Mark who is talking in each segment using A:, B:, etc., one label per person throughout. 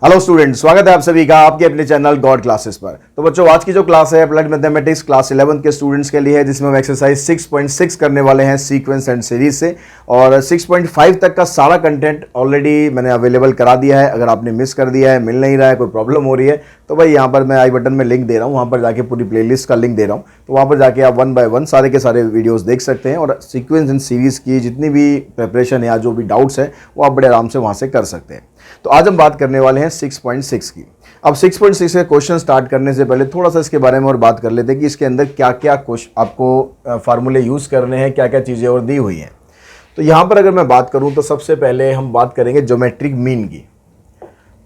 A: Hello student, स्वागत है आप सभी का आपके अपने चैनल गॉड क्लासेस पर। तो बच्चों, आज की जो क्लास है अप्लाइड मैथमेटिक्स क्लास 11 के स्टूडेंट्स के लिए है, जिसमें हम एक्सरसाइज 6.6 करने वाले हैं सीक्वेंस एंड सीरीज से। और 6.5 तक का सारा कंटेंट ऑलरेडी मैंने अवेलेबल करा दिया है। अगर आपने मिस कर दिया है, मिल नहीं रहा है, कोई प्रॉब्लम हो रही है, तो भाई यहाँ पर मैं आई बटन में लिंक दे रहा हूँ, वहाँ पर जाके पूरी प्लेलिस्ट का लिंक दे रहा हूँ। तो वहाँ पर जाके आप 1 बाय 1 सारे के सारे वीडियोस देख सकते हैं और सीक्वेंस एंड सीरीज की जितनी भी प्रिपरेशन या जो भी डाउट्स है वो आप बड़े आराम से वहाँ से कर सकते हैं। तो आज हम बात करने वाले हैं 6.6 की। अब 6.6 के क्वेश्चन स्टार्ट करने से पहले थोड़ा सा इसके बारे में और बात कर लेते हैं कि इसके अंदर क्या क्या आपको फार्मूले यूज़ करने हैं, क्या क्या चीज़ें और दी हुई हैं। तो यहाँ पर अगर मैं बात करूँ तो सबसे पहले हम बात करेंगे ज्योमेट्रिक मीन की।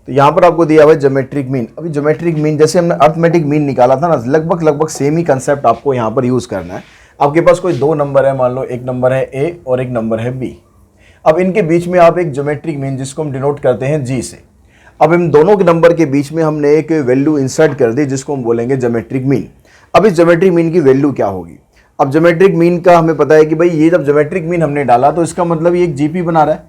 A: तो यहाँ पर आपको दिया हुआ है ज्योमेट्रिक मीन। अभी ज्योमेट्रिक मीन जैसे हमने अर्थमेटिक मीन निकाला था ना, लगभग सेम ही कंसेप्ट आपको यहाँ पर यूज़ करना है। आपके पास कोई दो नंबर है, मान लो एक नंबर है ए और एक नंबर है बी। अब इनके बीच में आप एक ज्योमेट्रिक मीन जिसको हम डिनोट करते हैं जी से, अब इन दोनों के नंबर के बीच में हमने एक वैल्यू इंसर्ट कर दी जिसको हम बोलेंगे ज्योमेट्रिक मीन। अब इस ज्योमेट्रिक मीन की वैल्यू क्या होगी? अब ज्योमेट्रिक मीन का हमें पता है कि भाई ये जब ज्योमेट्रिक मीन हमने डाला तो इसका मतलब ये एक जीपी बना रहा है,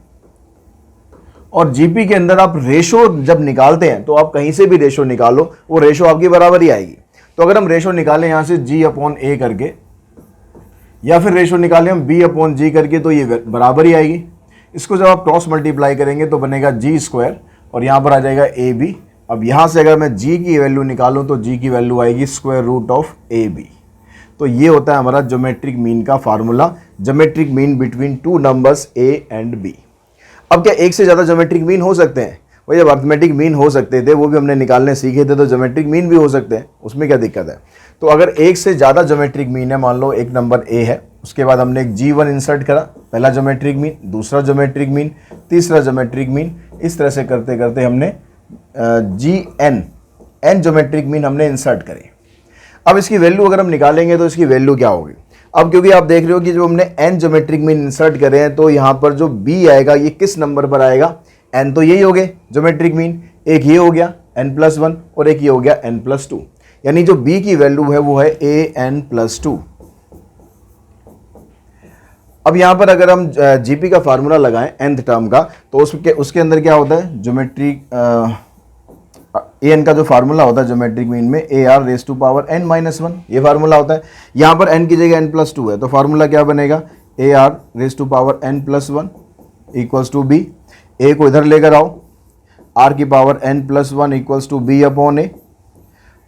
A: और जीपी के अंदर आप रेशो जब निकालते हैं तो आप कहीं से भी रेशो निकालो, वो रेशो आपकी बराबर ही आएगी। तो अगर हम रेशो निकालें यहाँ से जी अपॉन ए करके, या फिर रेशो निकालें हम बी अपॉन जी करके, तो ये बराबर ही आएगी। इसको जब आप क्रॉस मल्टीप्लाई करेंगे तो बनेगा जी स्क्वायर और यहाँ पर आ जाएगा ए बी। अब यहाँ से अगर मैं जी की वैल्यू निकालूँ तो जी की वैल्यू आएगी square root of A b. तो ये होता है हमारा ज्योमेट्रिक मीन का formula, geometric mean between two numbers a and b. अब क्या एक से ज़्यादा ज्योमेट्रिक मीन हो सकते हैं? वही जब अर्थमेटिक मीन हो सकते थे वो भी हमने निकालने सीखे थे, तो ज्योमेट्रिक मीन भी हो सकते हैं, उसमें क्या दिक्कत है? तो अगर एक से ज़्यादा ज्योमेट्रिक मीन है, मान लो एक नंबर ए है, उसके बाद हमने एक G1 इंसर्ट करा, पहला ज्योमेट्रिक मीन, दूसरा ज्योमेट्रिक मीन, तीसरा ज्योमेट्रिक मीन, इस तरह से करते करते हमने एन ज्योमेट्रिक मीन हमने इंसर्ट करे। अब इसकी वैल्यू अगर हम निकालेंगे तो इसकी वैल्यू क्या होगी? अब क्योंकि आप देख रहे हो कि जो हमने एन ज्योमेट्रिक मीन इंसर्ट करे हैं, तो यहाँ पर जो बी आएगा ये किस नंबर पर आएगा? एन तो यही हो गए ज्योमेट्रिक मीन, एक ये हो गया n+1 और एक ये हो गया n+2, यानी जो b की वैल्यू है वो है an+2। अब यहाँ पर अगर हम जीपी का फार्मूला लगाएं nth टर्म का, तो उसके अंदर क्या होता है? ज्योमेट्रिक an का जो फार्मूला होता है ज्योमेट्रिक मीन में AR⁻n−1, ये फार्मूला होता है। यहाँ पर n की जगह n+2 है, तो फार्मूला क्या बनेगा? AR⁻n+1 equals to B. ए को इधर लेकर आओ, r⁻n+1 equals to b upon a.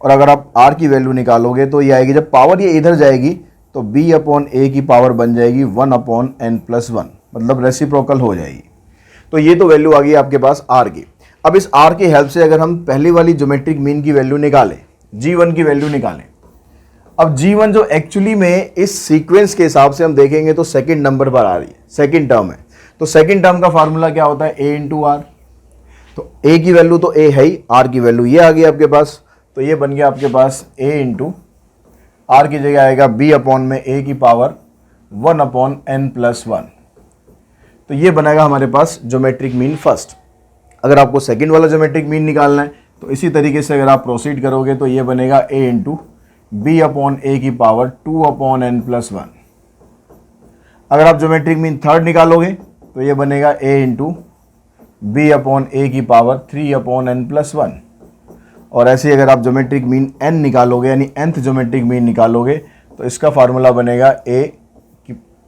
A: और अगर आप r की वैल्यू निकालोगे तो ये आएगी, जब पावर ये इधर जाएगी तो b अपॉन ए की पावर बन जाएगी 1/n+1, मतलब रेसिप्रोकल हो जाएगी। तो ये तो वैल्यू आ गई आपके पास r की। अब इस r की हेल्प से अगर हम पहली वाली ज्योमेट्रिक मीन की वैल्यू निकालें, G1 की वैल्यू निकालें। अब G1 जो एक्चुअली में इस सीक्वेंस के हिसाब से हम देखेंगे तो सेकंड नंबर पर आ रही है, सेकंड टर्म है। तो सेकंड टर्म का फार्मूला क्या होता है? a into r. तो a की वैल्यू तो a है ही, r की वैल्यू ये आ गई आपके पास, तो ये बन गया आपके पास a इंटू आर की जगह आएगा b अपॉन में a की पावर 1/n+1। तो ये बनेगा हमारे पास ज्योमेट्रिक मीन फर्स्ट। अगर आपको सेकंड वाला ज्योमेट्रिक मीन निकालना है तो इसी तरीके से अगर आप प्रोसीड करोगे तो ये बनेगा a इंटू बी अपॉन ए की पावर 2/n+1। अगर आप ज्योमेट्रिक मीन थर्ड निकालोगे तो ये बनेगा a इंटू बी अपॉन ए की पावर 3/n+1। और ऐसे ही अगर आप ज्योमेट्रिक मीन n निकालोगे, यानी nth ज्योमेट्रिक मीन निकालोगे, तो इसका फार्मूला बनेगा a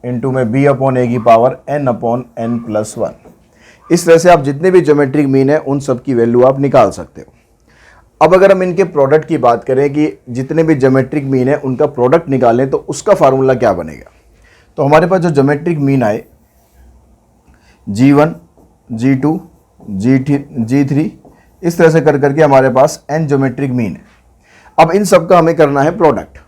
A: इंटू में b अपॉन ए की पावर n/n+1। इस तरह से आप जितने भी ज्योमेट्रिक मीन है उन सब की वैल्यू आप निकाल सकते हो। अब अगर हम इनके प्रोडक्ट की बात करें कि जितने भी ज्योमेट्रिक मीन है उनका प्रोडक्ट निकालें तो उसका फार्मूला क्या बनेगा? तो हमारे पास जो ज्योमेट्रिक मीन आए G1, G2, G3, इस तरह से कर करके हमारे पास n ज्योमेट्रिक मीन है। अब इन सब का हमें करना है प्रोडक्ट।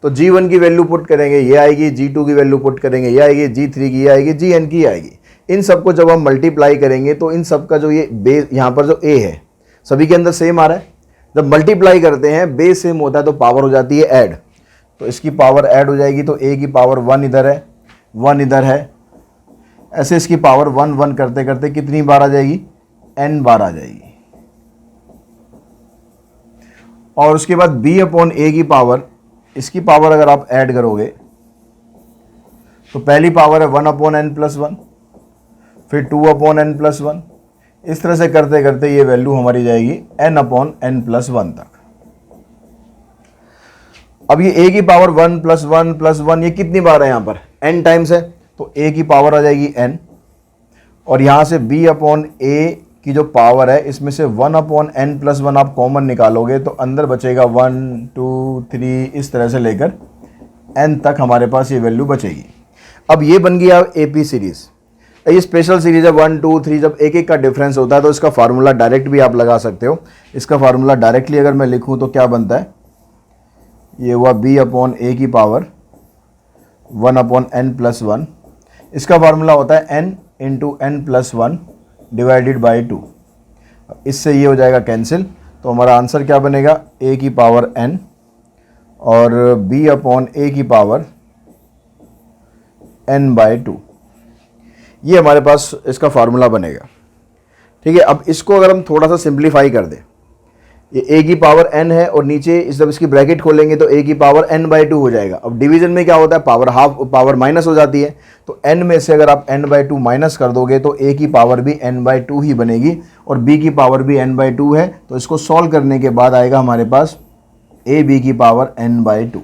A: तो G1 की वैल्यू पुट करेंगे, ये आएगी, G2 की वैल्यू पुट करेंगे, ये आएगी, G3 की ये आएगी, Gn की आएगी। इन सबको जब हम मल्टीप्लाई करेंगे तो इन सब का जो ये बेस यहाँ पर जो a है सभी के अंदर सेम आ रहा है। जब मल्टीप्लाई करते हैं बेस सेम होता है तो पावर हो जाती है ऐड, तो इसकी पावर ऐड हो जाएगी, तो a की पावर 1 इधर है, 1 इधर है, ऐसे इसकी पावर 1 1 करते करते कितनी बार आ जाएगी? n बार आ जाएगी। और उसके बाद b अपॉन ए की पावर, इसकी पावर अगर आप ऐड करोगे तो पहली पावर है 1/n+1, फिर 2/n+1, इस तरह से करते करते ये वैल्यू हमारी जाएगी n/n+1 तक। अब ये a की पावर 1+1+1 ये कितनी बार है यहाँ पर n टाइम्स है, तो a की पावर आ जाएगी n, और यहाँ से b/a की जो पावर है इसमें से 1/n+1 आप कॉमन निकालोगे तो अंदर बचेगा 1 2 3 इस तरह से लेकर n तक हमारे पास ये वैल्यू बचेगी। अब ये बन गया AP सीरीज़। ये स्पेशल सीरीज है 1 2 3, जब एक एक का डिफरेंस होता है तो इसका फार्मूला डायरेक्ट भी आप लगा सकते हो। इसका फार्मूला डायरेक्टली अगर मैं लिखूं तो क्या बनता है, ये हुआ b/a की पावर 1/n+1, इसका फार्मूला होता है n × n+1 डिवाइडेड बाई 2। इससे ये हो जाएगा कैंसिल, तो हमारा आंसर क्या बनेगा, a की पावर n और b/a की पावर n/2, ये हमारे पास इसका फार्मूला बनेगा। ठीक है, अब इसको अगर हम थोड़ा सा सिंप्लीफाई कर दें, ये a की पावर n है और नीचे जब इसकी ब्रैकेट खोलेंगे तो a की पावर n/2 हो जाएगा। अब डिवीजन में क्या होता है, पावर हाफ पावर माइनस हो जाती है, तो n में से अगर आप n/2 माइनस कर दोगे तो a की पावर भी n/2 ही बनेगी और b की पावर भी n/2 है। तो इसको सॉल्व करने के बाद आएगा हमारे पास ab की पावर n/2।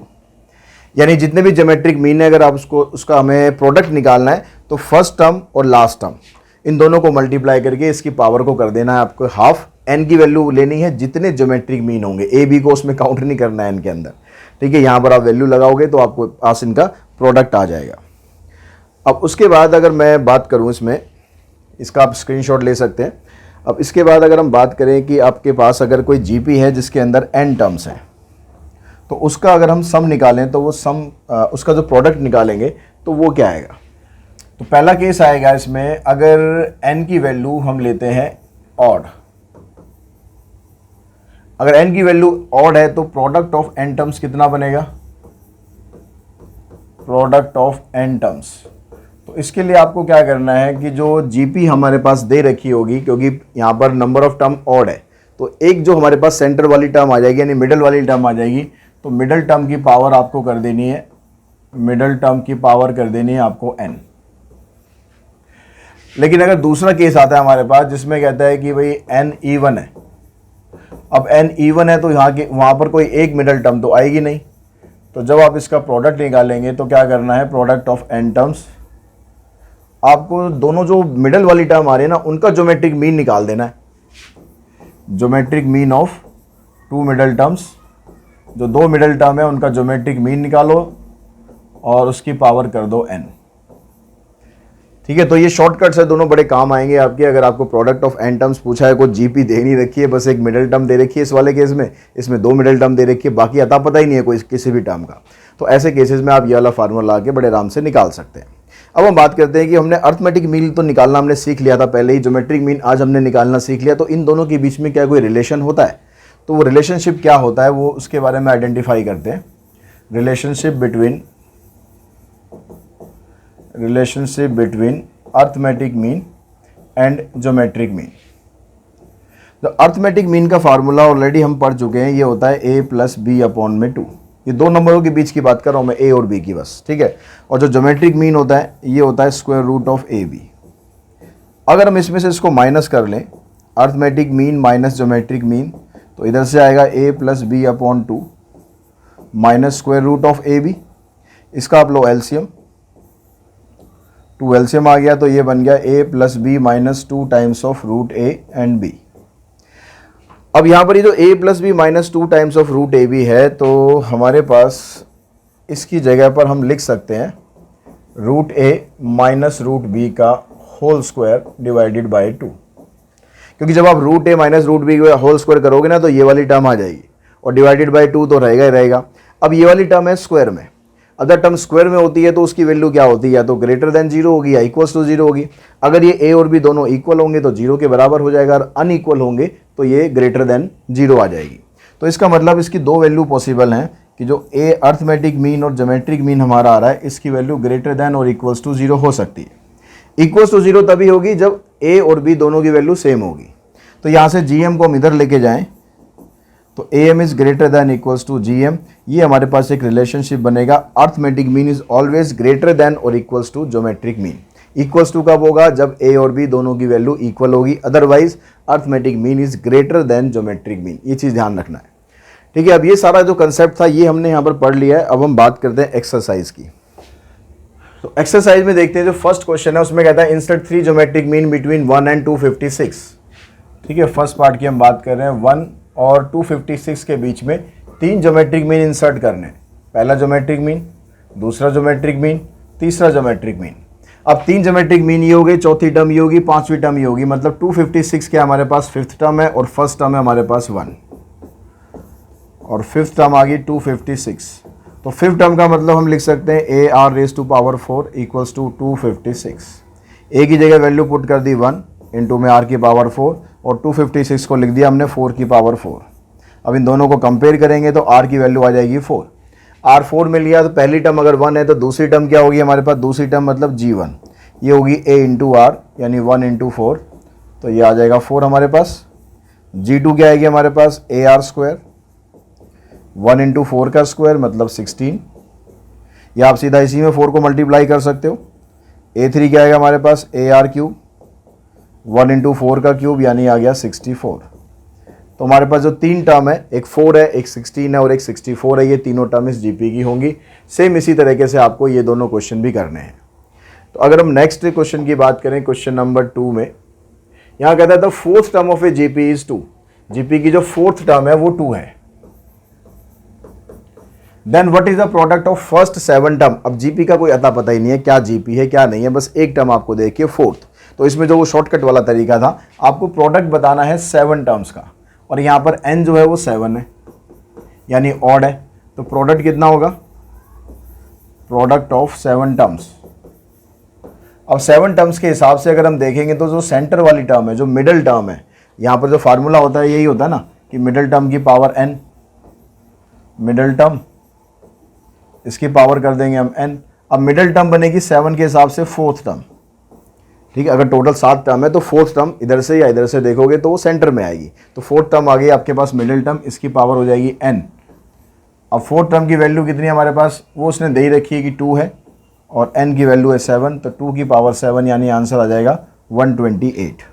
A: यानी जितने भी ज्योमेट्रिक मीन है, अगर आप उसका हमें प्रोडक्ट निकालना है तो फर्स्ट टर्म और लास्ट टर्म इन दोनों को मल्टीप्लाई करके इसकी पावर को कर देना है आपको हाफ। n की वैल्यू लेनी है जितने ज्योमेट्रिक मीन होंगे, a b को उसमें काउंट नहीं करना है n के अंदर। ठीक है, यहाँ पर आप वैल्यू लगाओगे तो आपको पास इनका प्रोडक्ट आ जाएगा। अब उसके बाद अगर मैं बात करूँ इसमें, इसका आप स्क्रीनशॉट ले सकते हैं। अब इसके बाद अगर हम बात करें कि आपके पास अगर कोई GP है जिसके अंदर n टर्म्स हैं, तो उसका अगर हम सम निकालें तो वो सम उसका जो प्रोडक्ट निकालेंगे तो वो क्या आएगा। तो पहला केस आएगा इसमें, अगर n की वैल्यू हम लेते हैं ऑड, अगर n की वैल्यू ऑड है तो प्रोडक्ट ऑफ n टर्म्स कितना बनेगा, प्रोडक्ट ऑफ n टर्म्स। तो इसके लिए आपको क्या करना है कि जो GP हमारे पास दे रखी होगी, क्योंकि यहाँ पर नंबर ऑफ टर्म ऑड है, तो एक जो हमारे पास सेंटर वाली टर्म आ जाएगी यानी मिडल वाली टर्म आ जाएगी, तो मिडल टर्म की पावर आपको कर देनी है, मिडल टर्म की पावर कर देनी है आपको n। लेकिन अगर दूसरा केस आता है हमारे पास जिसमें कहता है कि भाई n इवन है, अब n इवन है तो वहाँ पर कोई एक मिडल टर्म तो आएगी नहीं, तो जब आप इसका प्रोडक्ट निकालेंगे तो क्या करना है, प्रोडक्ट ऑफ n टर्म्स, आपको दोनों जो मिडल वाली टर्म आ रही है ना उनका ज्योमेट्रिक मीन निकाल देना है। Geometric mean of two middle terms, जो दो मिडल टर्म है उनका ज्योमेट्रिक मीन निकालो और उसकी पावर कर दो n। ठीक है, तो ये शॉर्टकट्स है, दोनों बड़े काम आएंगे आपके। अगर आपको प्रोडक्ट ऑफ n टर्म्स पूछा है, कोई GP दे नहीं रखी है, बस एक मिडल टर्म दे रखी है इस वाले केस में, इसमें दो मिडल टर्म दे रखी है, बाकी अता पता ही नहीं है कोई किसी भी टर्म का, तो ऐसे केसेस में आप ये वाला फार्मूला ला के बड़े आराम से निकाल सकते हैं। अब हम बात करते हैं कि हमने अर्थमेटिक मीन तो निकालना हमने सीख लिया था पहले ही, ज्योमेट्रिक मीन आज हमने निकालना सीख लिया, तो इन दोनों के बीच में क्या कोई रिलेशन होता है, तो वो रिलेशनशिप क्या होता है वो उसके बारे में आइडेंटिफाई करते हैं। Relationship between arithmetic mean and geometric mean. तो अर्थमेटिक मीन का फार्मूला ऑलरेडी हम पढ़ चुके हैं, ये होता है a + b/2। ये दो नंबरों के बीच की बात कर रहा हूँ मैं, a और b की बस। ठीक है, और जो ज्योमेट्रिक मीन होता है ये होता है √ab। अगर हम इसमें से इसको माइनस कर लें, arithmetic mean minus geometric mean, तो इधर से आएगा a + b/2 माइनस √ab। इसका आप लो एलसीएम, 2 एलसीएम आ गया तो ये बन गया a + b - 2 times of √a and b। अब यहाँ पर ये जो a + b - 2 times of √ab है, तो हमारे पास इसकी जगह पर हम लिख सकते हैं √a - √b का होल स्क्वायर डिवाइडेड बाई 2, क्योंकि जब आप √a - √b का होल स्क्वायर करोगे ना तो ये वाली टर्म आ जाएगी और डिवाइडेड बाई 2 तो रहेगा ही रहेगा। अब ये वाली टर्म है स्क्वायर में, अगर टर्म स्क्वायर में होती है तो उसकी वैल्यू क्या होती है, या तो ग्रेटर देन 0 होगी या इक्वल्स टू 0 होगी। अगर ये a और b दोनों इक्वल होंगे तो 0 के बराबर हो जाएगा, और अनइक्वल होंगे तो ये ग्रेटर देन 0 आ जाएगी। तो इसका मतलब इसकी दो वैल्यू पॉसिबल हैं कि जो a अर्थमेटिक मीन और ज्योमेट्रिक मीन हमारा आ रहा है इसकी वैल्यू ग्रेटर देन और इक्वल्स टू 0 हो सकती है। इक्वल्स टू 0 तभी होगी जब a और b दोनों की वैल्यू सेम होगी। तो यहाँ से gm को हम इधर लेके जाएं तो am is greater than equals to gm, ये हमारे पास एक रिलेशनशिप बनेगा, arithmetic mean is always greater than और equals to geometric mean. Equals to कब होगा? जब ए और बी दोनों की वैल्यू इक्वल होगी, otherwise arithmetic mean is greater than geometric mean. ये चीज़ ध्यान रखना है, ठीक है। अब ये सारा जो कंसेप्ट था ये हमने यहाँ पर पढ़ लिया है। अब हम बात करते हैं एक्सरसाइज की। तो एक्सरसाइज में देखते हैं जो फर्स्ट क्वेश्चन है उसमें कहता है insert 3 geometric mean between 1 and 256। ठीक है, फर्स्ट पार्ट की हम बात कर रहे हैं। 1 और 256 के बीच में 3 ज्योमेट्रिक मीन इंसर्ट करने हैं। पहला ज्योमेट्रिक मीन, दूसरा ज्योमेट्रिक मीन, तीसरा ज्योमेट्रिक मीन। अब 3 ज्योमेट्रिक मीन ये हो गई, चौथी टर्म ये होगी, पांचवी टर्म ये होगी। मतलब 256 के हमारे पास फिफ्थ टर्म है और फर्स्ट टर्म है हमारे पास 1 और फिफ्थ टर्म आ गई 256। तो फिफ्थ टर्म का मतलब हम लिख सकते हैं a r raise to power 4 equals to 256। A की जगह वैल्यू पुट कर दी 1 इंटू में आर की पावर 4 और 256 को लिख दिया हमने 4 की पावर 4। अब इन दोनों को कंपेयर करेंगे तो आर की वैल्यू आ जाएगी 4। आर 4 मिल गया तो पहली टर्म अगर 1 है तो दूसरी टर्म क्या होगी हमारे पास? दूसरी टर्म मतलब G1, ये होगी A इंटू आर यानी 1 इंटू 4, तो ये आ जाएगा 4 हमारे पास। G2 क्या आएगी हमारे पास? ए आर स्क्वायर, 1 इंटू 4 का स्क्वायर मतलब 16, या आप सीधा इसी में 4 को मल्टीप्लाई कर सकते हो। A3 क्या आएगा हमारे पास? ए आर क्यूब, 1 इंटू 4 का क्यूब यानी आ गया 64। तो हमारे पास जो 3 टर्म है, एक 4 है, एक 16 है और एक 64 है, ये तीनों टर्म इस जीपी की होंगी। सेम इसी तरीके से आपको ये दोनों क्वेश्चन भी करने हैं। तो अगर हम नेक्स्ट क्वेश्चन की बात करें, क्वेश्चन नंबर 2 में यहाँ कहता है the fourth term of a GP is 2। GP की जो फोर्थ टर्म है वो 2 है। Then what is the product of first 7 term. अब जीपी का कोई अता पता ही नहीं है क्या जीपी है क्या नहीं है, बस एक टर्म आपको देखिए फोर्थ। तो इसमें जो वो शॉर्टकट वाला तरीका था, आपको प्रोडक्ट बताना है 7 टर्म्स का, और यहाँ पर n जो है वो 7 है यानी ऑड है। तो प्रोडक्ट कितना होगा? Product of 7 terms. अब 7 टर्म्स के हिसाब से अगर हम देखेंगे तो जो सेंटर वाली टर्म है, जो मिडल टर्म है, यहाँ पर जो फार्मूला होता है यही होता है ना कि मिडल टर्म की पावर n, मिडल टर्म इसकी पावर कर देंगे हम n। अब मिडल टर्म बनेगी 7 के हिसाब से फोर्थ टर्म। ठीक है, अगर टोटल 7 टर्म है तो फोर्थ टर्म इधर से या इधर से देखोगे तो वो सेंटर में आएगी। तो फोर्थ टर्म आ गई आपके पास मिडिल टर्म, इसकी पावर हो जाएगी n। अब फोर्थ टर्म की वैल्यू कितनी है हमारे पास? वो उसने दे ही रखी है कि 2 है और n की वैल्यू है 7, तो 2 की पावर 7 यानी आंसर आ जाएगा 128।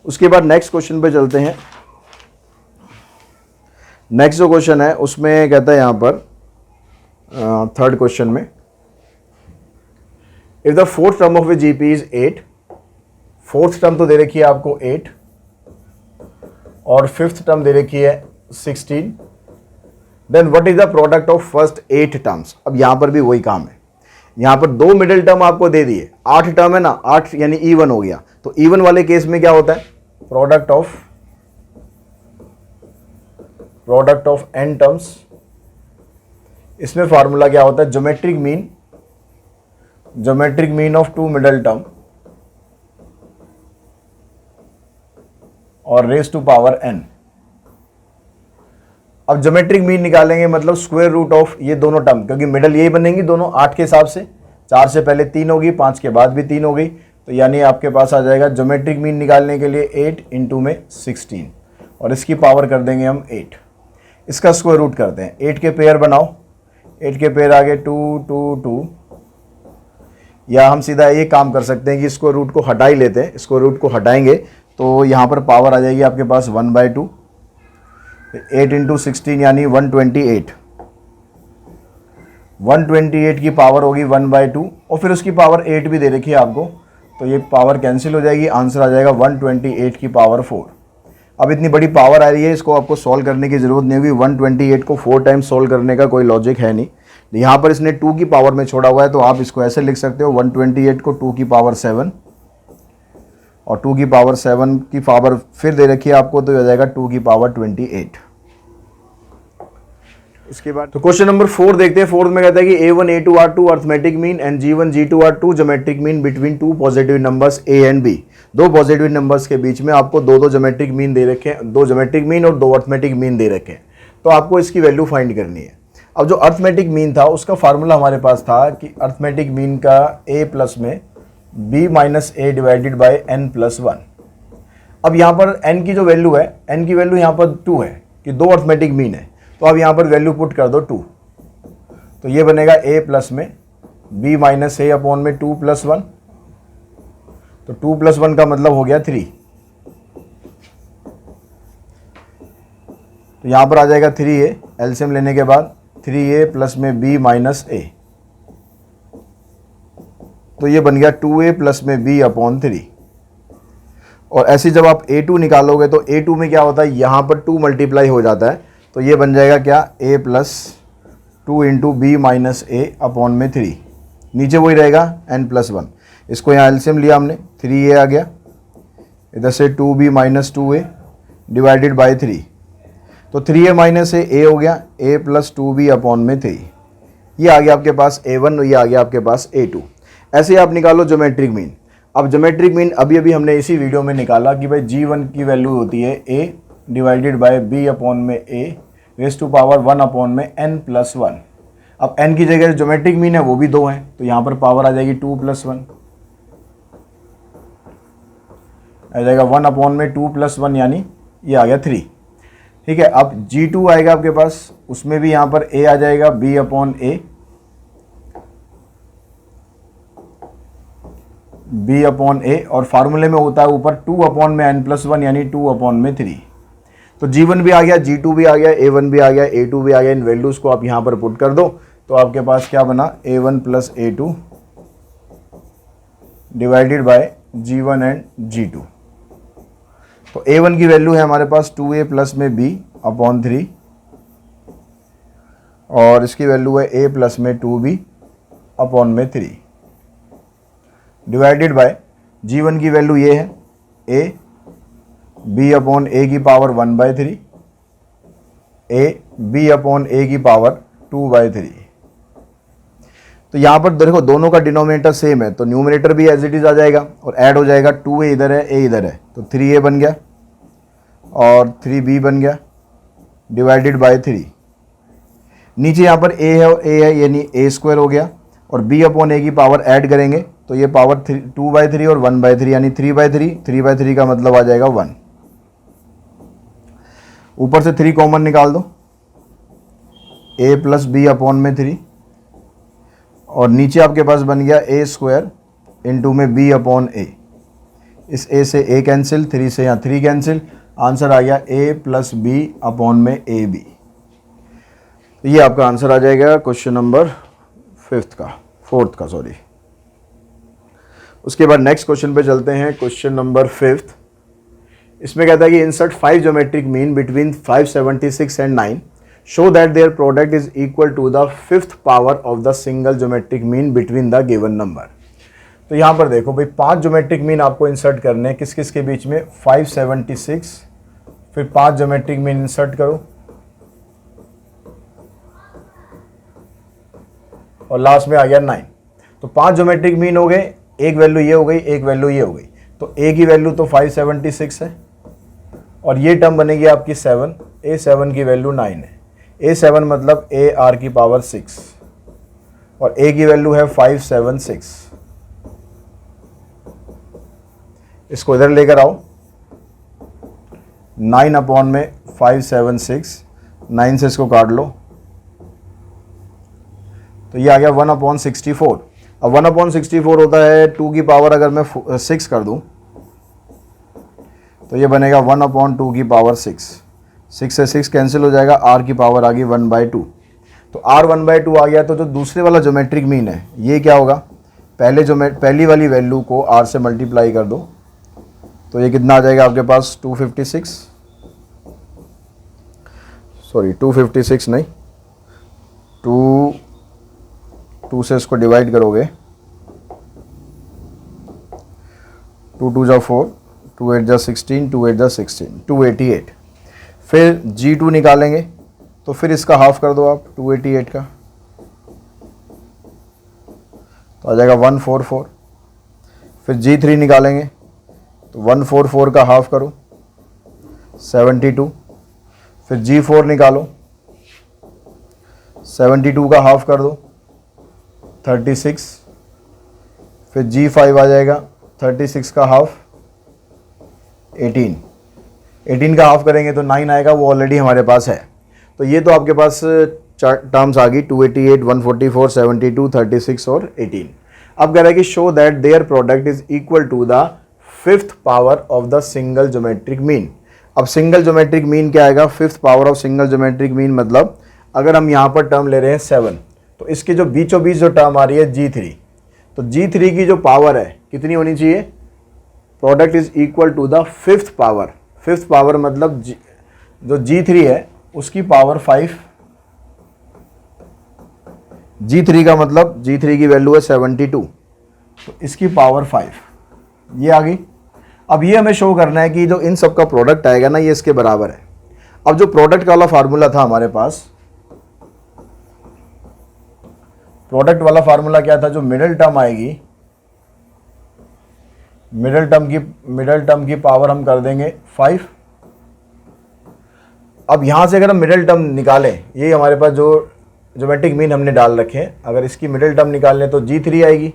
A: उसके बाद नेक्स्ट क्वेश्चन पे चलते हैं। नेक्स्ट जो क्वेश्चन है उसमें कहता है यहाँ पर थर्ड क्वेश्चन में, if the fourth term of a GP is 8, fourth term तो दे रखी है आपको 8 और फिफ्थ टर्म दे रखी है 16, then what is the product of first 8 terms. अब यहां पर भी वही काम है, यहां पर 2 मिडिल टर्म आपको दे दिए, 8 टर्म है ना, 8 यानी इवन हो गया। तो इवन वाले केस में क्या होता है? Product of n terms. इसमें फार्मूला क्या होता है? Geometric mean of 2 middle term और रेज टू पावर n। अब ज्योमेट्रिक मीन निकालेंगे मतलब स्क्वायर रूट ऑफ ये दोनों टर्म, क्योंकि मिडल यही बनेंगी दोनों 8 के हिसाब से। 4 से पहले 3 होगी, 5 के बाद भी 3 हो गई, तो यानी आपके पास आ जाएगा ज्योमेट्रिक मीन निकालने के लिए 8 इंटू में 16 और इसकी पावर कर देंगे हम 8। इसका स्क्वायर रूट करते हैं, 8 के पेयर बनाओ, 8 के पेयर आगे 2 2 2, या हम सीधा ये काम कर सकते हैं कि इसको रूट को हटा ही लेते हैं। इसको रूट को हटाएंगे तो यहाँ पर पावर आ जाएगी आपके पास 1/2, 8 इंटू 16 यानी 128। 128 की पावर होगी 1/2 और फिर उसकी पावर 8 भी दे रखी है आपको, तो ये पावर कैंसिल हो जाएगी, आंसर आ जाएगा 128 की पावर 4। अब इतनी बड़ी पावर आ रही है, इसको आपको सॉल्व करने की ज़रूरत नहीं होगी। 128 को 4 टाइम्स सॉल्व करने का कोई लॉजिक है नहीं। यहाँ पर इसने 2 की पावर में छोड़ा हुआ है, तो आप इसको ऐसे लिख सकते हो 128 को 2 की पावर 7 और 2 की पावर 7 की पावर फिर दे रखी है आपको, तो हो जाएगा 2 की पावर 28। इसके बाद तो क्वेश्चन नंबर 4 देखते हैं। फोर्थ में कहता है कि A1 A2 are 2 arithmetic mean and G1 G2 are 2 geometric mean between 2 positive numbers A and B। 2 positive numbers के बीच में आपको 2 ज्योमेट्रिक मीन दे रखे हैं, 2 ज्योमेट्रिक मीन और 2 अर्थमेटिक मीन दे रखे हैं, तो आपको इसकी वैल्यू फाइंड करनी है। अब जो अर्थमेटिक मीन था उसका फार्मूला हमारे पास था कि अर्थमेटिक मीन का A प्लस में B minus A divided by N plus 1। अब यहाँ पर N की जो वैल्यू है, N की वैल्यू यहाँ पर 2 है कि 2 अर्थमेटिक मीन है, तो अब यहाँ पर वैल्यू पुट कर दो 2, तो ये बनेगा A प्लस में B माइनस A अपॉन में 2 प्लस 1 तो 2 + 1 का मतलब हो गया 3। तो यहाँ पर आ जाएगा 3a, एलसीएम लेने के बाद 3a प्लस में b माइनस a, तो ये बन गया 2a प्लस में b अपॉन 3। और ऐसे जब आप a2 निकालोगे तो a2 में क्या होता है, यहाँ पर 2 मल्टीप्लाई हो जाता है, तो ये बन जाएगा क्या, a plus 2 into b minus a upon में 3, नीचे वही रहेगा n+1। इसको यहाँ एलसीएम लिया हमने, 3a आ गया, इधर से 2b minus 2a divided by 3, तो 3a माइनस a हो गया a प्लस 2b अपॉन में 3। ये आ गया आपके पास a1 और ये आ गया आपके पास a2। ऐसे आप निकालो ज्योमेट्रिक मीन। अब ज्योमेट्रिक मीन अभी हमने इसी वीडियो में निकाला कि भाई g1 की वैल्यू होती है a divided by b upon में a raise to power 1 upon में n+1। अब n की जगह ज्योमेट्रिक मीन है वो भी 2 है, तो यहाँ पर पावर आ जाएगी 2 + 1, आ जाएगा 1 अपॉन में 2 + 1, यानी ये आ गया 3। ठीक है, अब g2 आएगा आपके पास, उसमें भी यहाँ पर a आ जाएगा b upon a, b upon a, और फार्मूले में होता है ऊपर 2 अपॉन में n+1 यानी 2 अपॉन में 3। तो g1 भी आ गया, g2 भी आ गया, a1 भी आ गया, a2 भी आ गया। इन वैल्यूज़ को आप यहाँ पर पुट कर दो तो आपके पास क्या बना, a1 plus a2 divided by g1 and g2। तो a1 की वैल्यू है हमारे पास 2a प्लस में b अपॉन 3, और इसकी वैल्यू है a प्लस में 2b अपॉन में 3 डिवाइडेड बाय g1 की वैल्यू ये है a b अपॉन a की power 1/3 a b upon a की पावर 2/3। तो यहाँ पर देखो दोनों का डिनोमिनेटर सेम है, तो न्यूमरेटर भी एज इट इज आ जाएगा और ऐड हो जाएगा, 2a इधर है a इधर है, तो 3a बन गया और 3b बन गया डिवाइडेड बाय 3। नीचे यहाँ पर a है और a है यानी a² हो गया, और b अपॉन a की पावर ऐड करेंगे तो ये पावर 2/3 और 1/3 यानी 3/3, 3/3 का मतलब आ जाएगा 1। ऊपर से 3 कॉमन निकाल दो, a प्लस b अपॉन में 3, और नीचे आपके पास बन गया a² इंटू में b अपॉन a। इस a से a कैंसिल, 3 से यहाँ 3 कैंसिल, आंसर आ गया a प्लस b अपॉन में ab। ये आपका आंसर आ जाएगा क्वेश्चन नंबर 4th का सॉरी। उसके बाद नेक्स्ट क्वेश्चन पे चलते हैं, क्वेश्चन नंबर 5th। इसमें कहता है कि insert 5 geometric mean between 576 and 9, show that their product is equal to the 5th power of the single geometric mean between the given number. तो यहाँ पर देखो भाई 5 ज्योमेट्रिक मीन आपको इंसर्ट करने हैं, किस किस के बीच में, 576, फिर 5 ज्योमेट्रिक मीन इंसर्ट करो और लास्ट में आ गया 9। तो 5 ज्योमेट्रिक मीन हो गए, एक वैल्यू ये हो गई, एक वैल्यू ये हो गई, तो a की वैल्यू तो 576 है और ये टर्म बनेगी आपकी 7, a7 की वैल्यू 9 है, a7 मतलब ar की पावर 6 और a की वैल्यू है 576। इसको इधर लेकर आओ, 9 अपॉन में 576, 9 से इसको काट लो तो ये आ गया 1/64। अब 1/64 होता है 2 की पावर, अगर मैं 6 कर दूं तो ये बनेगा 1/2 की पावर 6, 6 से 6 कैंसिल हो जाएगा, r की पावर आ गई 1/2। तो r 1/2 आ गया, तो जो दूसरे वाला ज्योमेट्रिक मीन है ये क्या होगा, पहली वाली वैल्यू को r से मल्टीप्लाई कर दो तो ये कितना आ जाएगा आपके पास 256 नहीं, 2 से इसको डिवाइड करोगे, 2 2 जा 4, 2 8 जा 16, 2 8 जा 16, 288। फिर g2 निकालेंगे तो फिर इसका हाफ कर दो आप 288 का, तो आ जाएगा 144। फिर g3 निकालेंगे तो 144 का हाफ करो 72। फिर g4 निकालो, 72 का हाफ कर दो 36। फिर g5 आ जाएगा, 36 का हाफ 18, 18 का हाफ करेंगे तो 9 आएगा, वो ऑलरेडी हमारे पास है। तो ये तो आपके पास चार टर्म्स आ गई, 288, 144, 72, 36 और 18। अब कह रहा है कि show that their product is equal to the fifth power of the single geometric mean. अब सिंगल ज्योमेट्रिक मीन क्या आएगा, fifth power of single geometric mean मतलब अगर हम यहाँ पर टर्म ले रहे हैं 7, तो इसके जो बीचों बीच जो टर्म आ रही है G3, तो G3 की जो पावर है कितनी होनी चाहिए, product is equal to the fifth power. Fifth power मतलब जो G3 है उसकी पावर 5, G3 का मतलब G3 की वैल्यू है 72, तो इसकी पावर 5 ये आ गई। अब ये हमें शो करना है कि जो इन सब का प्रोडक्ट आएगा ना, ये इसके बराबर है। अब जो प्रोडक्ट वाला फार्मूला था हमारे पास, प्रोडक्ट वाला फार्मूला क्या था, जो मिडिल टर्म आएगी, मिडिल टर्म की पावर हम कर देंगे 5। अब यहां से अगर हम मिडिल टर्म निकालें, ये हमारे पास जो ज्योमेट्रिक मीन हमने डाल रखे हैं, अगर इसकी मिडिल टर्म निकाल लें तो G3 आएगी।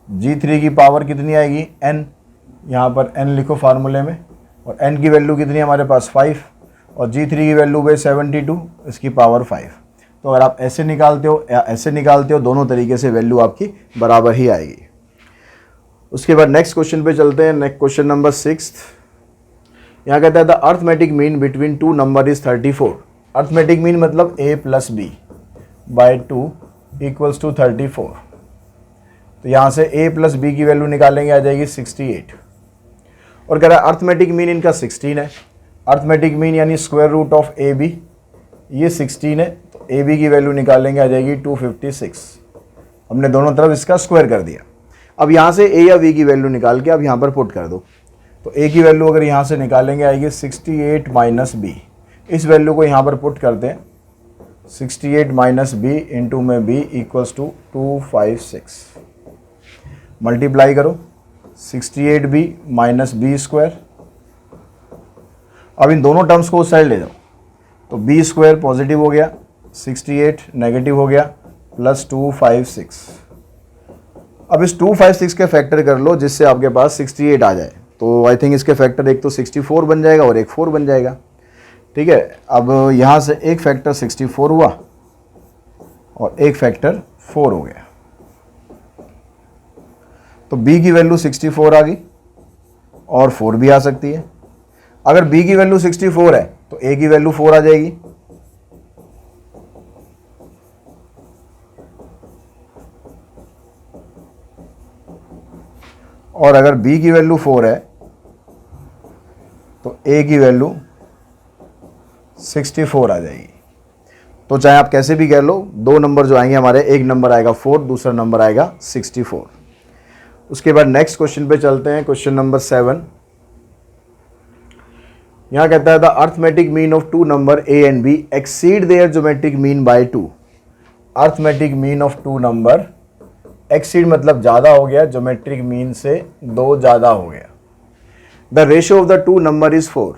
A: G3 की पावर कितनी आएगी, n, यहाँ पर n लिखो फार्मूले में, और n की वैल्यू कितनी है हमारे पास 5, और G3 की वैल्यू है 72, इसकी पावर 5। तो अगर आप ऐसे निकालते हो या ऐसे निकालते हो, दोनों तरीके से वैल्यू आपकी बराबर ही आएगी। उसके बाद नेक्स्ट क्वेश्चन पे चलते हैं। नेक्स्ट क्वेश्चन नंबर 6, यहाँ कहता है the arithmetic mean between two number is 34। Arithmetic mean मतलब a plus B by 2 equals to 34। तो यहाँ से a प्लस बी की वैल्यू निकालेंगे, आ जाएगी 68। और कह रहा है अर्थमेटिक मीन इनका 16 है। अर्थमेटिक मीन यानी square root of A B, ये 16 है, तो ए बी की वैल्यू निकालेंगे, आ जाएगी 256। हमने दोनों तरफ इसका स्क्वायर कर दिया। अब यहाँ से a या b की वैल्यू निकाल के अब यहाँ पर पुट कर दो, तो a की वैल्यू अगर यहाँ से निकालेंगे आएगी 68 माइनस बी। इस वैल्यू को यहाँ पर पुट करते हैं, 68 माइनस बी इंटू में b इक्वल्स टू 256। मल्टीप्लाई करो, 68b माइनस बी स्क्वायर। अब इन दोनों टर्म्स को उस साइड ले जाओ, तो b स्क्वायर पॉजिटिव हो गया, 68 नेगेटिव हो गया, प्लस 256। अब इस 256 के फैक्टर कर लो जिससे आपके पास 68 आ जाए। तो आई थिंक इसके फैक्टर एक तो 64 बन जाएगा और एक 4 बन जाएगा। ठीक है, अब यहाँ से एक फैक्टर 64 हुआ और एक फैक्टर 4 हो गया, तो b की वैल्यू 64 आ गई और 4 भी आ सकती है। अगर b की वैल्यू 64 है तो a की वैल्यू 4 आ जाएगी। और अगर b की वैल्यू 4 है तो a की वैल्यू 64 आ जाएगी। तो चाहे आप कैसे भी कह लो, दो नंबर जो आएंगे हमारे, एक नंबर आएगा 4, दूसरा नंबर आएगा 64। उसके बाद नेक्स्ट क्वेश्चन पे चलते हैं, क्वेश्चन नंबर 7। यहां कहता है the arithmetic mean of two number a and b exceed their geometric mean by 2। Arithmetic mean of two number, exceed मतलब ज़्यादा हो गया, ज्योमेट्रिक मीन से 2 ज़्यादा हो गया। The ratio of the two number is 4।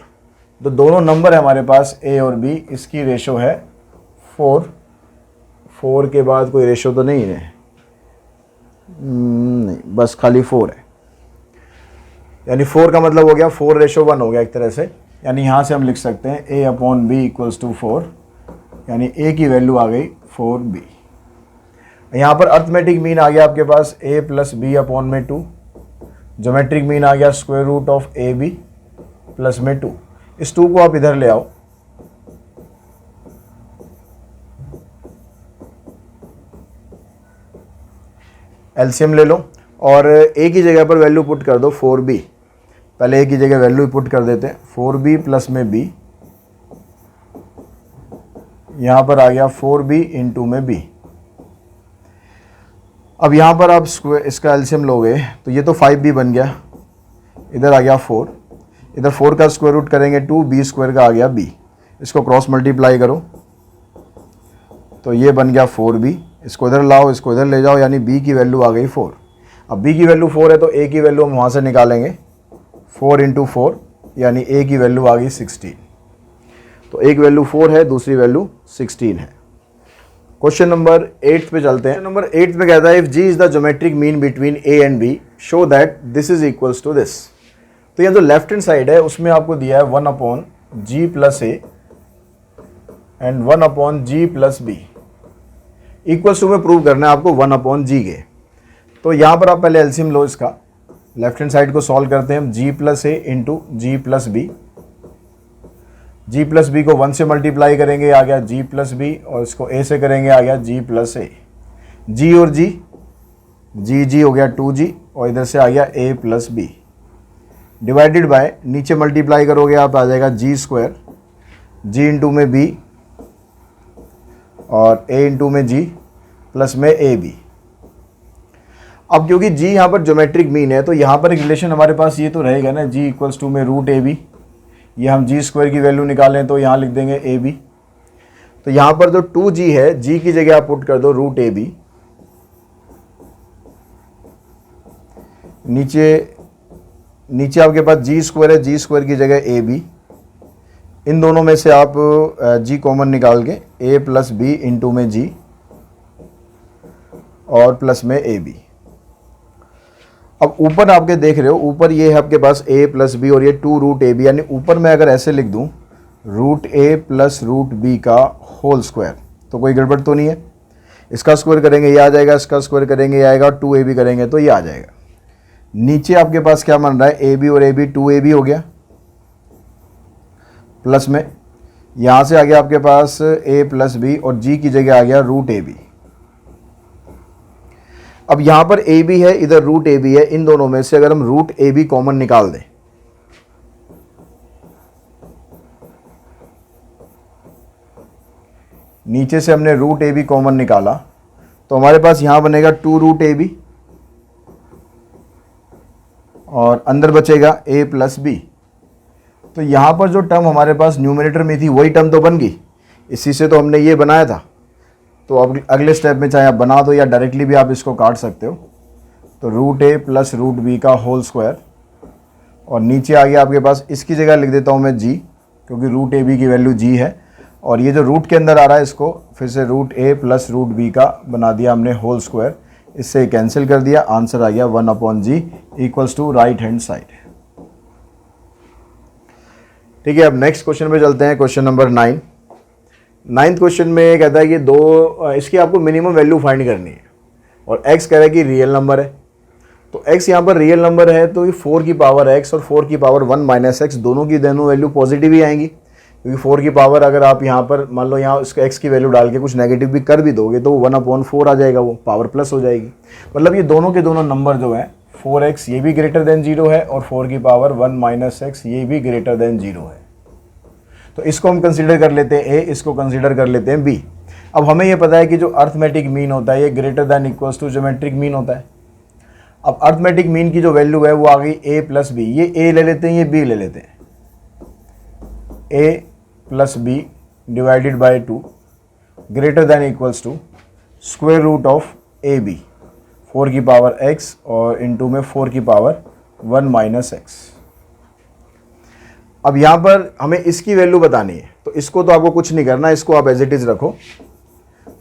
A: तो दोनों नंबर है हमारे पास a और b, इसकी रेशो है 4। 4 के बाद कोई रेशो तो नहीं है, नहीं, बस खाली 4 है। यानी 4 का मतलब हो गया 4:1 हो गया एक तरह से। यानी यहाँ से हम लिख सकते हैं a upon B equals to 4, यानी a की वैल्यू आ गई 4b। यहाँ पर अर्थमेटिक मीन आ गया आपके पास a प्लस बी अपॉन में 2। ज्योमेट्रिक मीन आ गया square root of A B plus में 2। इस 2 को आप इधर ले आओ, एलसीएम ले लो और a की जगह पर वैल्यू पुट कर दो 4b। पहले a की जगह वैल्यू पुट कर देते हैं, 4b प्लस में b, यहाँ पर आ गया 4b इंटू में b। अब यहाँ पर आप इसका एलसीएम लोगे तो ये तो 5b बन गया, इधर आ गया 4, इधर 4 का स्क्वायर रूट करेंगे 2, b स्क्वायर का आ गया b। इसको क्रॉस मल्टीप्लाई करो तो ये बन गया 4b। इसको इधर लाओ, इसको इधर ले जाओ, यानी b की वैल्यू आ गई 4। अब b की वैल्यू 4 है तो a की वैल्यू हम वहाँ से निकालेंगे, 4 इंटू 4, यानी a की वैल्यू आ गई 16। तो एक वैल्यू 4 है, दूसरी वैल्यू 16 है। क्वेश्चन नंबर 8 पे चलते हैं। नंबर 8 में कहता है if g is the geometric mean between a and b show that this is equals to this. तो ये जो लेफ्ट हैंड साइड है उसमें आपको दिया है 1 upon G plus A and 1 upon G plus B. Equals to में prove करना है आपको 1 अपॉन जी के। तो यहाँ पर आप पहले एलसीएम लो इसका, लेफ्ट हैंड साइड को सॉल्व करते हैं हम, जी प्लस ए इंटू जी प्लस बी। जी प्लस बी को 1 से मल्टीप्लाई करेंगे, आ गया जी प्लस बी, और इसको ए से करेंगे, आ गया जी प्लस ए। जी और जी, जी जी हो गया 2g, और इधर से आ गया a plus B divided by, नीचे मल्टीप्लाई करोगे आप, आ जाएगा जी स्क्वायर, जी इंटू में b और a इंटू में g प्लस में ए बी। अब क्योंकि g यहाँ पर ज्योमेट्रिक मीन है तो यहाँ पर एक रिलेशन हमारे पास ये तो रहेगा ना, g इक्वल्स टू में रूट ए बी। ये हम जी स्क्वायर की वैल्यू निकालें तो यहाँ लिख देंगे ए बी। तो यहाँ पर जो 2g है, g की जगह आप पुट कर दो रूट ए बी, नीचे आपके पास जी स्क्वायर है, जी स्क्वायर की जगह ए बी। इन दोनों में से आप जी कॉमन निकाल के ए प्लस बी इंटू में जी और प्लस में ए बी। अब ऊपर आपके देख रहे हो, ऊपर ये है आपके पास a प्लस बी और ये 2 रूट ए बी, यानी ऊपर मैं अगर ऐसे लिख दूं रूट ए प्लस रूट बी का होल स्क्वायर, तो कोई गड़बड़ तो नहीं है। इसका स्क्वायर करेंगे ये आ जाएगा, इसका स्क्वायर करेंगे ये आएगा, 2ab करेंगे तो ये आ जाएगा। नीचे आपके पास क्या बन रहा है, ए बी और ए बी, 2ab हो गया, प्लस में यहाँ से आ गया आपके पास a प्लस बी और g की जगह आ गया रूट ए बी। अब यहाँ पर ए बी है, इधर रूट ए बी है, इन दोनों में से अगर हम रूट ए बी कॉमन निकाल दें, नीचे से हमने रूट ए बी कॉमन निकाला तो हमारे पास यहाँ बनेगा 2 रूट ए बी और अंदर बचेगा a प्लस बी। तो यहाँ पर जो टर्म हमारे पास न्यूमरेटर में थी वही टर्म तो बन गई, इसी से तो हमने ये बनाया था। तो अब अगले स्टेप में चाहे आप बना दो या डायरेक्टली भी आप इसको काट सकते हो। तो रूट ए प्लस रूट बी का होल स्क्वायर, और नीचे आ गया आपके पास, इसकी जगह लिख देता हूँ मैं जी, क्योंकि रूट ए बी की वैल्यू जी है, और ये जो रूट के अंदर आ रहा है इसको फिर से रूट ए प्लस रूट बी का बना दिया हमने होल स्क्वायर, इससे कैंसिल कर दिया, आंसर आ गया 1/g equals to right hand side. ठीक है, अब नेक्स्ट क्वेश्चन पे चलते हैं, क्वेश्चन नंबर 9। 9th क्वेश्चन में कहता है कि इसकी आपको मिनिमम वैल्यू फाइंड करनी है, और x कह रहा है कि रियल नंबर है। तो x यहाँ पर रियल नंबर है तो ये 4 की पावर x और 4 की पावर 1 माइनस x दोनों की वैल्यू पॉजिटिव ही आएंगी, क्योंकि 4 की पावर अगर आप यहाँ पर मान लो यहाँ उसका x की वैल्यू डाल के कुछ नेगेटिव भी कर भी दोगे तो 1/4 आ जाएगा, वो पावर प्लस हो जाएगी। मतलब ये दोनों के दोनों नंबर जो हैं 4x ये भी ग्रेटर देन 0 है और 4 की पावर 1 माइनस x ये भी ग्रेटर देन 0 है। तो इसको हम कंसीडर कर लेते हैं a, इसको कंसीडर कर लेते हैं b। अब हमें ये पता है कि जो अर्थमेटिक मीन होता है ये greater than equals to geometric mean होता है। अब अर्थमेटिक मीन की जो वैल्यू है वो आ गई a प्लस बी, ये a ले लेते हैं, ये b ले लेते हैं, a plus B divided by 2 greater than equals to square root of A B, 4 की पावर x और इंटू में 4 की पावर 1 माइनस x। अब यहाँ पर हमें इसकी वैल्यू बतानी है, तो इसको तो आपको कुछ नहीं करना, इसको आप एज इट इज रखो,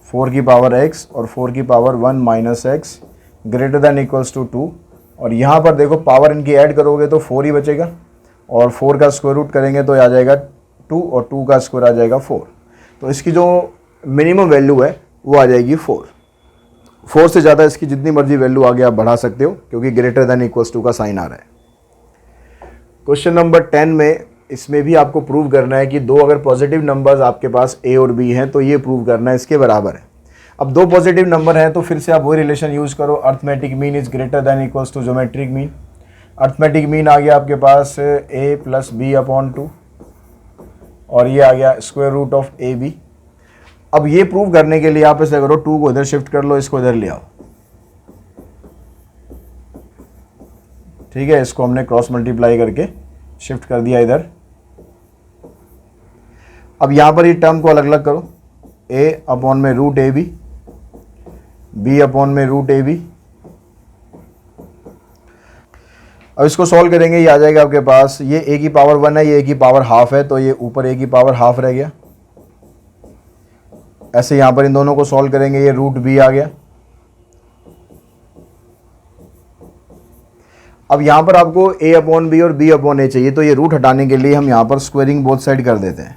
A: 4 की पावर x और 4 की power 1 minus x greater than equals to 2, और यहाँ पर देखो पावर इनकी ऐड करोगे तो 4 ही बचेगा, और 4 का स्क्वायर रूट करेंगे तो आ जाएगा 2 और 2 का स्क्वायर आ जाएगा 4। तो इसकी जो मिनिमम वैल्यू है वो आ जाएगी 4। 4 से ज़्यादा इसकी जितनी मर्जी वैल्यू आगे आप बढ़ा सकते हो, क्योंकि ग्रेटर देन इक्वल्स टू का साइन आ रहा है। क्वेश्चन नंबर 10 में इसमें भी आपको प्रूव करना है कि दो अगर पॉजिटिव नंबर्स आपके पास a और b हैं तो ये प्रूव करना है इसके बराबर है। अब दो पॉजिटिव नंबर हैं तो फिर से आप वही रिलेशन यूज़ करो, arithmetic mean is greater than equals to geometric mean. Arithmetic mean आ गया आपके पास a प्लस बी अपॉन 2 और ये आ गया square root of A B. अब ये प्रूव करने के लिए आप ऐसे करो, 2 को इधर शिफ्ट कर लो, इसको इधर ले आओ, ठीक है। इसको हमने क्रॉस मल्टीप्लाई करके शिफ्ट कर दिया इधर। अब यहाँ पर ये टर्म को अलग अलग करो, a अपॉन में root A B, b upon में रूट ए बी। अब इसको सॉल्व करेंगे, ये आ जाएगा आपके पास, ये a की पावर 1 है, ये a की पावर हाफ है, तो ये ऊपर a की पावर हाफ रह गया। ऐसे यहाँ पर इन दोनों को सॉल्व करेंगे, ये रूट b आ गया। अब यहाँ पर आपको a अपॉन बी और b अपॉन ए चाहिए, तो ये रूट हटाने के लिए हम यहाँ पर स्क्वायरिंग बोथ साइड कर देते हैं।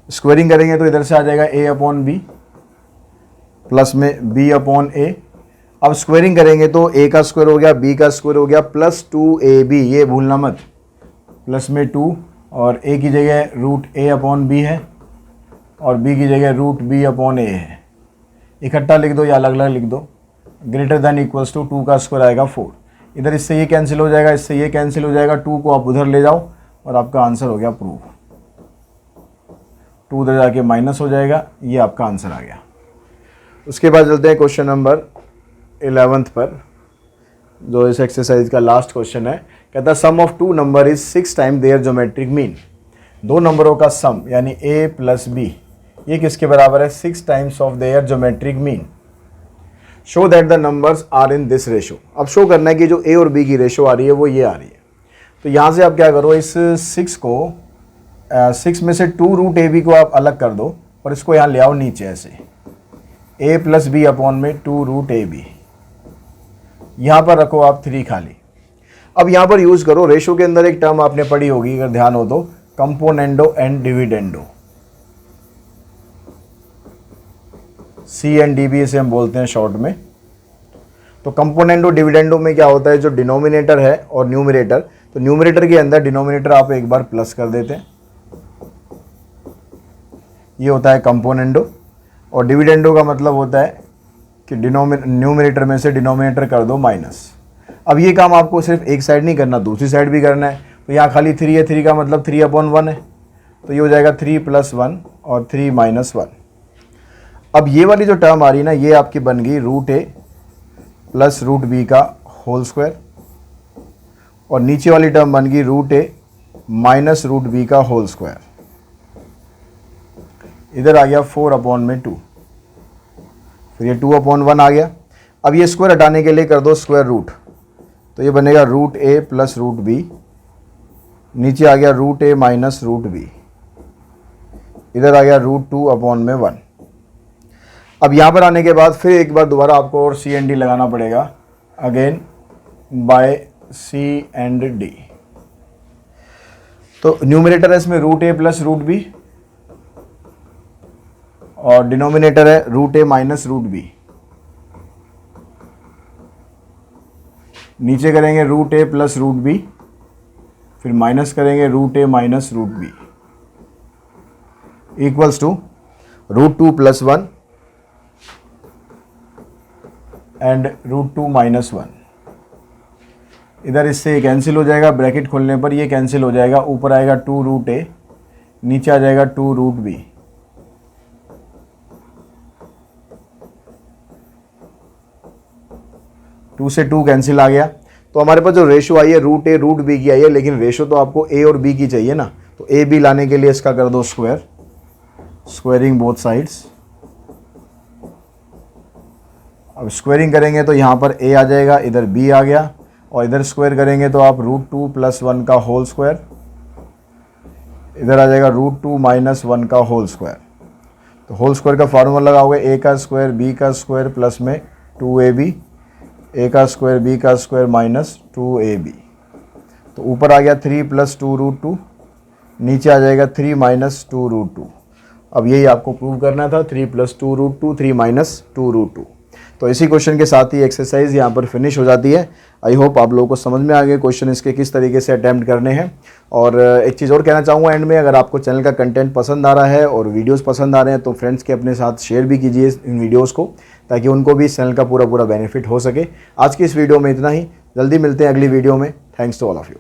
A: स्क्वायरिंग करेंगे तो इधर से आ जाएगा a अपॉन बी प्लस में b अपॉन ए, अब स्क्वायरिंग करेंगे तो a का स्क्वायर हो गया, b का स्क्वायर हो गया प्लस 2ab, ये भूलना मत, प्लस में 2 और a की जगह रूट a अपॉन b है और b की जगह रूट b अपॉन a है। इकट्ठा लिख दो या अलग अलग लिख दो। ग्रेटर देन इक्वल्स टू 2 का स्क्वायर आएगा 4। इधर इससे ये कैंसिल हो जाएगा, इससे ये कैंसिल हो जाएगा, 2 को आप उधर ले जाओ और आपका आंसर हो गया प्रूव। 2 उधर जाके माइनस हो जाएगा, ये आपका आंसर आ गया। उसके बाद चलते हैं क्वेश्चन नंबर 11 पर, जो इस एक्सरसाइज का लास्ट क्वेश्चन है। कहता है sum of two number is 6 time their geometric mean. दो नंबरों का सम यानी a प्लस b, ये किसके बराबर है? 6 times of their geometric mean. Show that the numbers are in this ratio. अब शो करना है कि जो a और b की रेशो आ रही है वो ये आ रही है। तो यहाँ से आप क्या करो, इस 6 को 6 में से 2 रूट ab को आप अलग कर दो और इसको यहाँ ले आओ नीचे ऐसे, a प्लस बी अपॉन में 2 रूट ab। यहाँ पर रखो आप 3 खाली। अब यहाँ पर यूज़ करो, रेशो के अंदर एक टर्म आपने पढ़ी होगी अगर ध्यान हो तो, कंपोनेंडो एंड डिविडेंडो, CNDB इसे हम बोलते हैं शॉर्ट में। तो कंपोनेंडो डिविडेंडो में क्या होता है, जो डिनोमिनेटर है और न्यूमरेटर, तो न्यूमरेटर के अंदर डिनोमिनेटर आप एक बार प्लस कर देते हैं, ये होता है कंपोनेंडो। और डिविडेंडो का मतलब होता है कि न्यूमरेटर में से डिनोमिनेटर कर दो माइनस। अब ये काम आपको सिर्फ एक साइड नहीं करना, दूसरी साइड भी करना है। तो यहाँ खाली 3 है, 3 का मतलब 3/1 है, तो ये हो जाएगा 3 + 1 और 3 - 1। अब ये वाली जो टर्म आ रही है ना, ये आपकी बन गई root a plus root b का होल स्क्वायर, और नीचे वाली टर्म बन गई root a minus root b का होल स्क्वायर। इधर आ गया 4/2, फिर ये 2/1 आ गया। अब ये स्क्वायर हटाने के लिए कर दो स्क्वायर रूट, तो ये बनेगा root a plus root b, नीचे आ गया root a minus root b, इधर आ गया √2/1। अब यहाँ पर आने के बाद फिर एक बार दोबारा आपको और CND लगाना पड़ेगा, अगेन बाय C&D। तो न्यूमरेटर है इसमें root a plus root b और डिनोमिनेटर है root a minus root b। नीचे करेंगे root a plus root b, फिर माइनस करेंगे root a minus root b, equals to √2 + 1 and √2 - 1। इधर इससे कैंसिल हो जाएगा, ब्रैकेट खोलने पर ये कैंसिल हो जाएगा, ऊपर आएगा 2 रूट a, नीचे आ जाएगा 2 रूट b। टू से 2 कैंसिल आ गया, तो हमारे पास जो रेशो आई है रूट a रूट b की आई है, लेकिन रेशो तो आपको a और b की चाहिए ना, तो a b लाने के लिए इसका कर दो स्क्वायर, स्क्वायरिंग बोथ साइड्स। अब स्क्वायरिंग करेंगे तो यहाँ पर a आ जाएगा, इधर b आ गया, और इधर स्क्वायर करेंगे तो आप √2 + 1 का होल स्क्वायर, इधर आ जाएगा √2 - 1 का होल स्क्वायर। तो होल स्क्वायर का फार्मूला लगाओगे, a का स्क्वायर b का स्क्वायर प्लस में 2ab, a का स्क्वायर b का स्क्वायर माइनस 2ab। तो ऊपर आ गया 3 + 2 √2, नीचे आ जाएगा 3 - 2 √2। अब यही आपको प्रूव करना था, 3 + 2 √2, 3 - 2 √2। तो इसी क्वेश्चन के साथ ही एक्सरसाइज यहाँ पर फिनिश हो जाती है। आई होप आप लोगों को समझ में आ गए क्वेश्चन इसके किस तरीके से अटैम्प्ट करने हैं। और एक चीज़ और कहना चाहूँगा एंड में, अगर आपको चैनल का कंटेंट पसंद आ रहा है और वीडियोस पसंद आ रहे हैं तो फ्रेंड्स के अपने साथ शेयर भी कीजिए इन वीडियोस को, ताकि उनको भी इस चैनल का पूरा बेनिफिट हो सके। आज की इस वीडियो में इतना ही, जल्दी मिलते हैं अगली वीडियो में। Thanks to all of you.